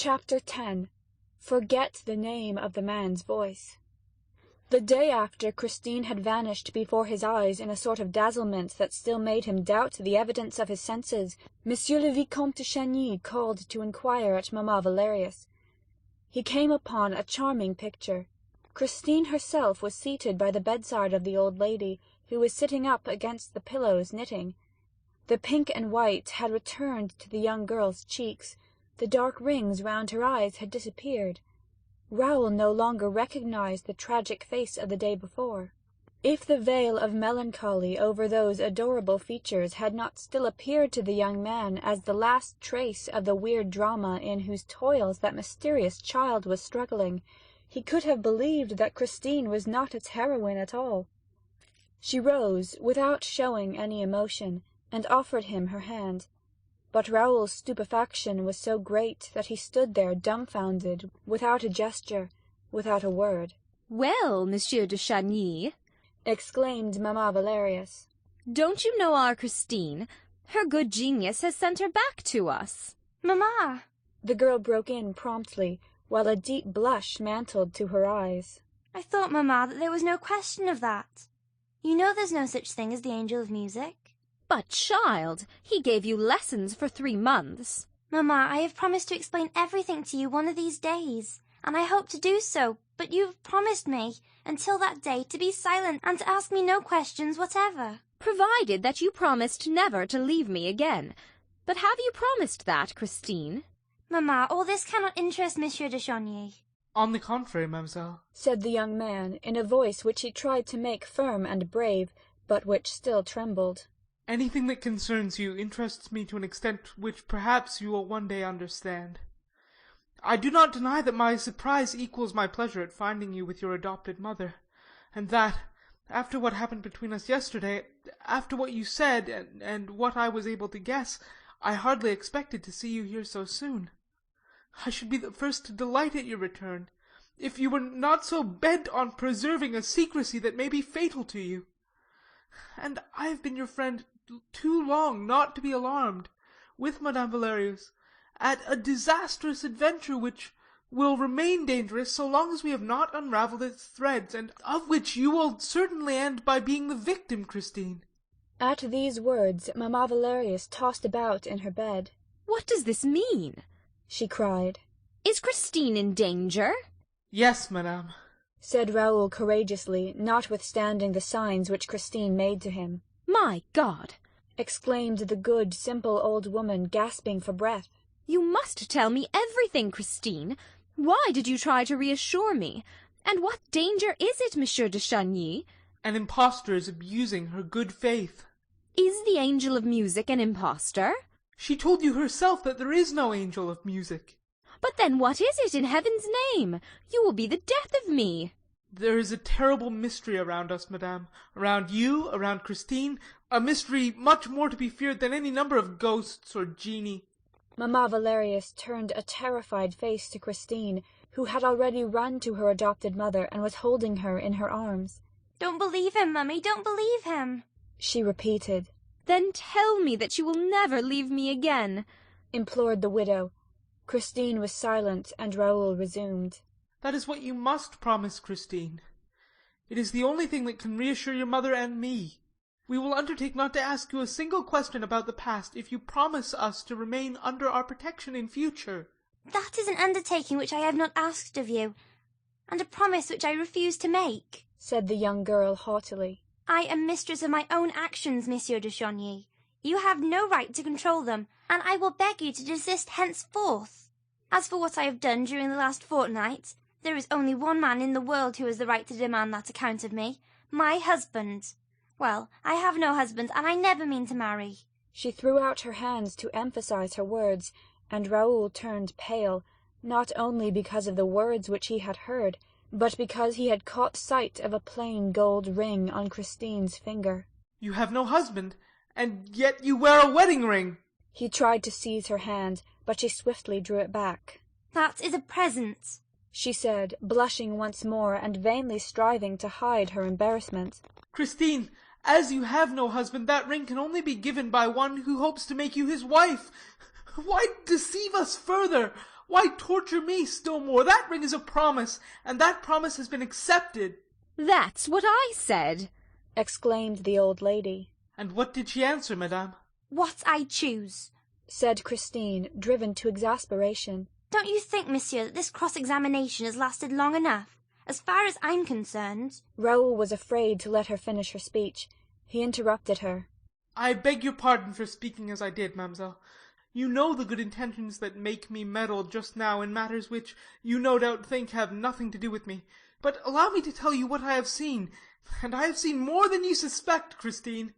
Chapter 10. Forget the name of the man's voice. The day after Christine had vanished before his eyes in a sort of dazzlement that still made him doubt the evidence of his senses, Monsieur le Vicomte de Chagny called to inquire at Mamma Valerius. He came upon a charming picture. Christine herself was seated by the bedside of the old lady, who was sitting up against the pillows knitting. The pink and white had returned to the young girl's cheeks. The dark rings round her eyes had disappeared. Raoul no longer recognized the tragic face of the day before. If the veil of melancholy over those adorable features had not still appeared to the young man as the last trace of the weird drama in whose toils that mysterious child was struggling, he could have believed that Christine was not its heroine at all. She rose, without showing any emotion, and offered him her hand. But Raoul's stupefaction was so great that he stood there dumbfounded, without a gesture, without a word. "Well, Monsieur de Chagny," exclaimed Mamma Valerius, "don't you know our Christine? Her good genius has sent her back to us." "Mamma!" the girl broke in promptly, while a deep blush mantled to her eyes. "I thought, Mamma, that there was no question of that. You know there's no such thing as the angel of music." "But, child, he gave you lessons for 3 months. "Mamma, I have promised to explain everything to you one of these days, and I hope to do so, but you've promised me, until that day, to be silent and to ask me no questions whatever." Provided that you promised never to leave me again. But have you promised that, Christine?" "Mamma, all this cannot interest Monsieur de Chagny." "On the contrary, mademoiselle," said the young man, in a voice which he tried to make firm and brave, but which still trembled. "anything that concerns you interests me to an extent which perhaps you will one day understand. I do not deny that my surprise equals my pleasure at finding you with your adopted mother, and that, after what happened between us yesterday, after what you said, and what I was able to guess, I hardly expected to see you here so soon. I should be the first to delight at your return, if you were not so bent on preserving a secrecy that may be fatal to you. And I have been your friend too long not to be alarmed, with Madame Valerius, at a disastrous adventure which will remain dangerous so long as we have not unravelled its threads, and of which you will certainly end by being the victim, Christine." At these words Mamma Valerius tossed about in her bed. "What does this mean?" she cried. "Is Christine in danger?" "Yes, madame," said Raoul courageously, notwithstanding the signs which Christine made to him. "My God!" exclaimed the good, simple old woman, gasping for breath. "You must tell me everything, Christine. Why did you try to reassure me? And what danger is it, Monsieur de Chagny?" "An impostor is abusing her good faith." "Is the angel of music an impostor?" "She told you herself that there is no angel of music." "But then what is it, in heaven's name? You will be the death of me." "There is a terrible mystery around us, madame, around you, around Christine, a mystery much more to be feared than any number of ghosts or genii." Mamma Valerius turned a terrified face to Christine, who had already run to her adopted mother and was holding her in her arms. "Don't believe him, Mummy, don't believe him," she repeated. "Then tell me that you will never leave me again," implored the widow. Christine was silent, and Raoul resumed. "That is what you must promise, Christine. It is the only thing that can reassure your mother and me. We will undertake not to ask you a single question about the past if you promise us to remain under our protection in future." "That is an undertaking which I have not asked of you, and a promise which I refuse to make," said the young girl haughtily. "I am mistress of my own actions, Monsieur de Chagny. You have no right to control them, and I will beg you to desist henceforth. As for what I have done during the last fortnight, there is only one man in the world who has the right to demand that account of me, my husband. Well, I have no husband, and I never mean to marry." She threw out her hands to emphasize her words, and Raoul turned pale, not only because of the words which he had heard, but because he had caught sight of a plain gold ring on Christine's finger. "You have no husband, and yet you wear a wedding ring!" He tried to seize her hand, but she swiftly drew it back. "That is a present," she said, blushing once more and vainly striving to hide her embarrassment. "Christine, as you have no husband, that ring can only be given by one who hopes to make you his wife. Why deceive us further? Why torture me still more? That ring is a promise, and that promise has been accepted. That's what I said, exclaimed the old lady. And what did she answer, madame? What I choose, said Christine, driven to exasperation. Don't you think, monsieur, that this cross-examination has lasted long enough? As far as I'm concerned. Raoul was afraid to let her finish her speech. He interrupted her. I beg your pardon for speaking as I did, mademoiselle. You know the good intentions that make me meddle just now in matters which you no doubt think have nothing to do with me. But allow me to tell you what I have seen, and I have seen more than you suspect, Christine,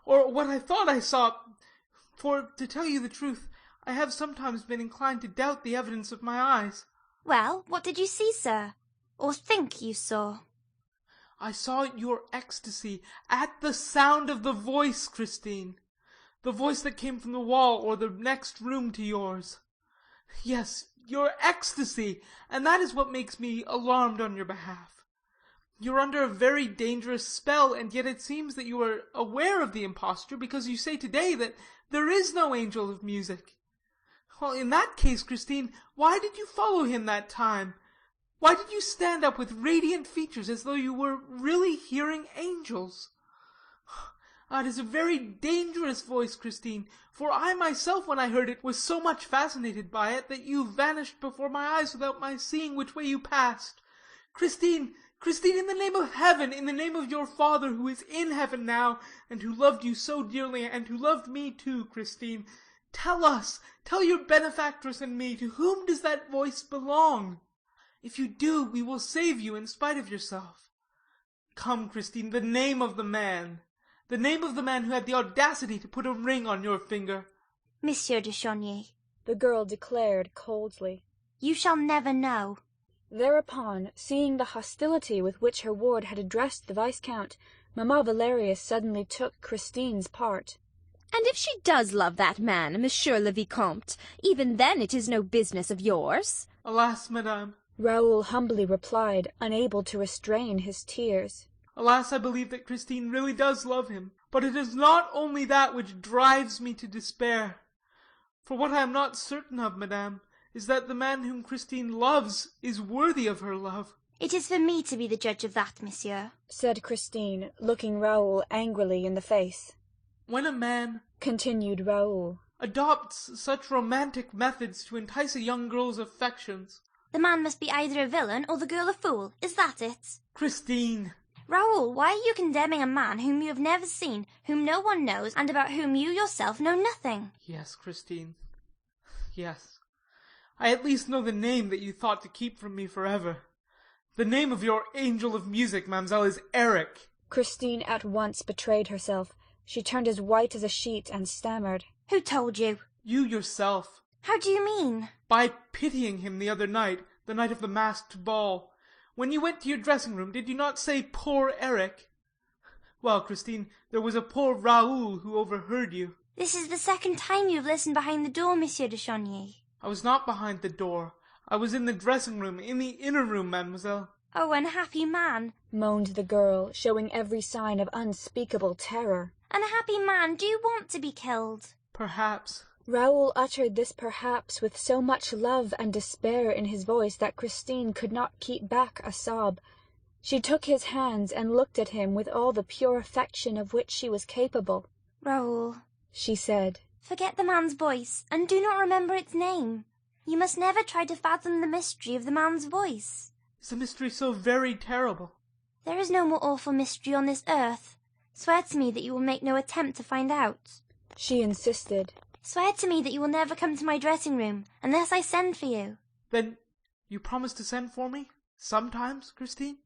or what I thought I saw, for, to tell you the truth, I have sometimes been inclined to doubt the evidence of my eyes. Well, what did you see, sir? Or think you saw? I saw your ecstasy at the sound of the voice, Christine. The voice that came from the wall or the next room to yours. Yes, your ecstasy, and that is what makes me alarmed on your behalf. You're under a very dangerous spell, and yet it seems that you are aware of the imposture because you say today that there is no angel of music. Well, in that case, Christine, why did you follow him that time? Why did you stand up with radiant features as though you were really hearing angels? It is a very dangerous voice, Christine, for I myself, when I heard it, was so much fascinated by it that you vanished before my eyes without my seeing which way you passed. Christine, in the name of heaven, in the name of your Father who is in heaven now, and who loved you so dearly, and who loved me too, Christine, tell your benefactress and me, to whom does that voice belong? If you do, we will save you in spite of yourself. Come, Christine, the name of the man who had the audacity to put a ring on your finger. Monsieur de Chauny, the girl declared coldly. You shall never know. Thereupon, seeing the hostility with which her ward had addressed the Viscount, Mamma Valerius suddenly took Christine's part. And if she does love that man, Monsieur le Vicomte, even then it is no business of yours. Alas, madame, Raoul humbly replied, unable to restrain his tears. Alas, I believe that Christine really does love him, but it is not only that which drives me to despair. For what I am not certain of, madame, is that the man whom Christine loves is worthy of her love. It is for me to be the judge of that, monsieur, said Christine, looking Raoul angrily in the face. When a man, continued Raoul, adopts such romantic methods to entice a young girl's affections, the man must be either a villain or the girl a fool. Is that it? Christine! Raoul, why are you condemning a man whom you have never seen, whom no one knows, and about whom you yourself know nothing? Yes, Christine. Yes. I at least know the name that you thought to keep from me forever. The name of your angel of music, mademoiselle, is Eric. Christine at once betrayed herself. She turned as white as a sheet and stammered. Who told you? You yourself. How do you mean? By pitying him the other night, the night of the masked ball. When you went to your dressing-room, did you not say, poor Eric? Well, Christine, there was a poor Raoul who overheard you. This is the second time you have listened behind the door, Monsieur de Chauny. I was not behind the door. I was in the dressing-room, in the inner room, mademoiselle. Oh, unhappy man, moaned the girl, showing every sign of unspeakable terror. Unhappy man, do you want to be killed? Perhaps. Raoul uttered this perhaps with so much love and despair in his voice that Christine could not keep back a sob. She took his hands and looked at him with all the pure affection of which she was capable. Raoul, she said, forget the man's voice, and do not remember its name. You must never try to fathom the mystery of the man's voice. Is the mystery so very terrible? There is no more awful mystery on this earth. Swear to me that you will make no attempt to find out. She insisted. Swear to me that you will never come to my dressing-room, unless I send for you. Then you promise to send for me? Sometimes, Christine?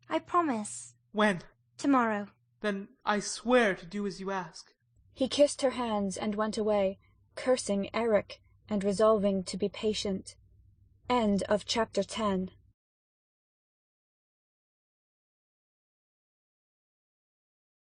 I promise. When? Tomorrow. Then I swear to do as you ask. He kissed her hands and went away, cursing Eric, and resolving to be patient. End of chapter 10.